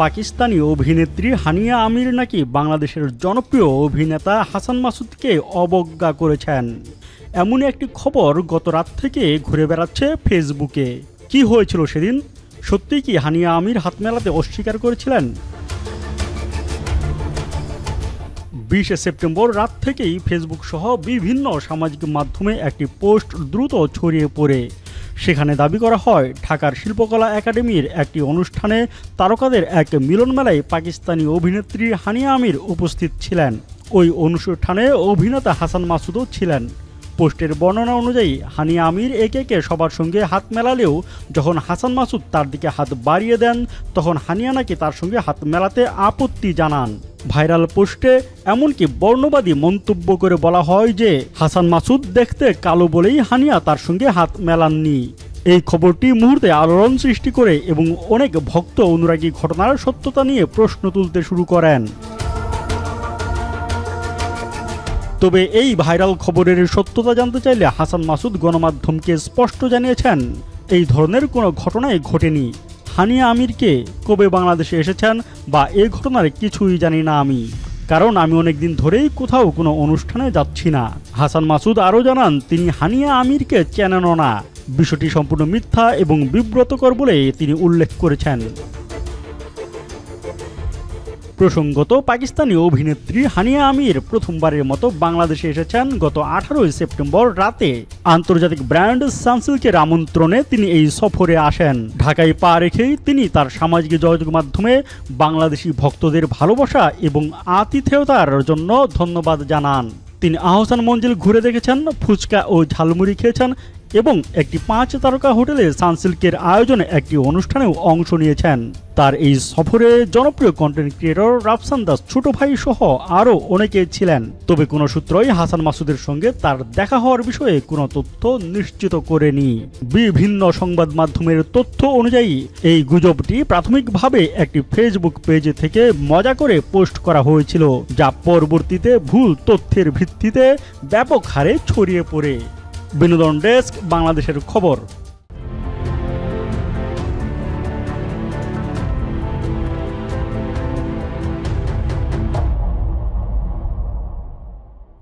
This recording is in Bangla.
পাকিস্তানি অভিনেত্রী হানিয়া আমির নাকি বাংলাদেশের জনপ্রিয় অভিনেতা হাসান মাসুদকে অবজ্ঞা করেছেন। এমনই একটি খবর গত রাত থেকে ঘুরে বেড়াচ্ছে ফেসবুকে। কি হয়েছিল সেদিন? সত্যিই কি হানিয়া আমির হাত মেলাতে অস্বীকার করেছিলেন? 20 সেপ্টেম্বর রাত থেকেই ফেসবুক সহ বিভিন্ন সামাজিক মাধ্যমে একটি পোস্ট দ্রুত ছড়িয়ে পড়ে। সেখানে দাবি করা হয় ঢাকার শিল্পকলা একাডেমির একটি অনুষ্ঠানে তারকাদের এক মিলন মেলায় পাকিস্তানি অভিনেত্রী হানিয়া আমির উপস্থিত ছিলেন। ওই অনুষ্ঠানে অভিনেতা হাসান মাসুদও ছিলেন। পোস্টের বর্ণনা অনুযায়ী হানিয়া আমির একে সবার সঙ্গে হাত মেলালেও যখন হাসান মাসুদ তার দিকে হাত বাড়িয়ে দেন তখন হানিয়া নাকি তার সঙ্গে হাত মেলাতে আপত্তি জানান। ভাইরাল পোস্টে এমনকি বর্ণবাদী মন্তব্য করে বলা হয় যে হাসান মাসুদ দেখতে কালো বলেই হানিয়া তার সঙ্গে হাত মেলাননি। এই খবরটি মুহূর্তে আলোড়ন সৃষ্টি করে এবং অনেক ভক্ত অনুরাগী ঘটনার সত্যতা নিয়ে প্রশ্ন তুলতে শুরু করেন। তবে এই ভাইরাল খবরের সত্যতা জানতে চাইলে হাসান মাসুদ গণমাধ্যমকে স্পষ্ট জানিয়েছেন, এই ধরনের কোনো ঘটনাই ঘটেনি। হানিয়া আমিরকে কবে বাংলাদেশে এসেছেন বা এই ঘটনার কিছুই জানি না আমি, কারণ আমি অনেকদিন ধরেই কোথাও কোনো অনুষ্ঠানে যাচ্ছি না। হাসান মাসুদ আরও জানান তিনি হানিয়া আমিরকে চেনেনও না। বিষয়টি সম্পূর্ণ মিথ্যা এবং বিব্রতকর বলে তিনি উল্লেখ করেছেন। প্রসঙ্গত, পাকিস্তানি অভিনেত্রী হানিয়া আমির প্রথমবারের মতো বাংলাদেশে এসেছেন গত 18 সেপ্টেম্বর রাতে। আন্তর্জাতিক ব্র্যান্ড সানসিল্কের আমন্ত্রণে তিনি এই সফরে আসেন। ঢাকায় পা রেখেই তিনি তার সামাজিক যোগাযোগ মাধ্যমে বাংলাদেশি ভক্তদের ভালোবাসা এবং আতিথেয়তার জন্য ধন্যবাদ জানান। তিনি আহসান মঞ্জিল ঘুরে দেখেছেন, ফুচকা ও ঝালমুড়ি খেয়েছেন এবং একটি 5 তারকা হোটেলে সানসিল্কের আয়োজনে একটি অনুষ্ঠানেও অংশ নিয়েছেন। তার এই সফরে জনপ্রিয় কন্টেন্ট ক্রিয়েটর রাফসান দাস ছোট ভাই সহ আরও অনেকে ছিলেন। তবে কোনো সূত্রই হাসান মাসুদের সঙ্গে তার দেখা হওয়ার বিষয়ে কোনো তথ্য নিশ্চিত করেনি। বিভিন্ন সংবাদ মাধ্যমের তথ্য অনুযায়ী এই গুজবটি প্রাথমিকভাবে একটি ফেসবুক পেজ থেকে মজা করে পোস্ট করা হয়েছিল, যা পরবর্তীতে ভুল তথ্যের ভিত্তিতে ব্যাপক হারে ছড়িয়ে পড়ে। বিনোদন ডেস্ক, বাংলাদেশের খবর।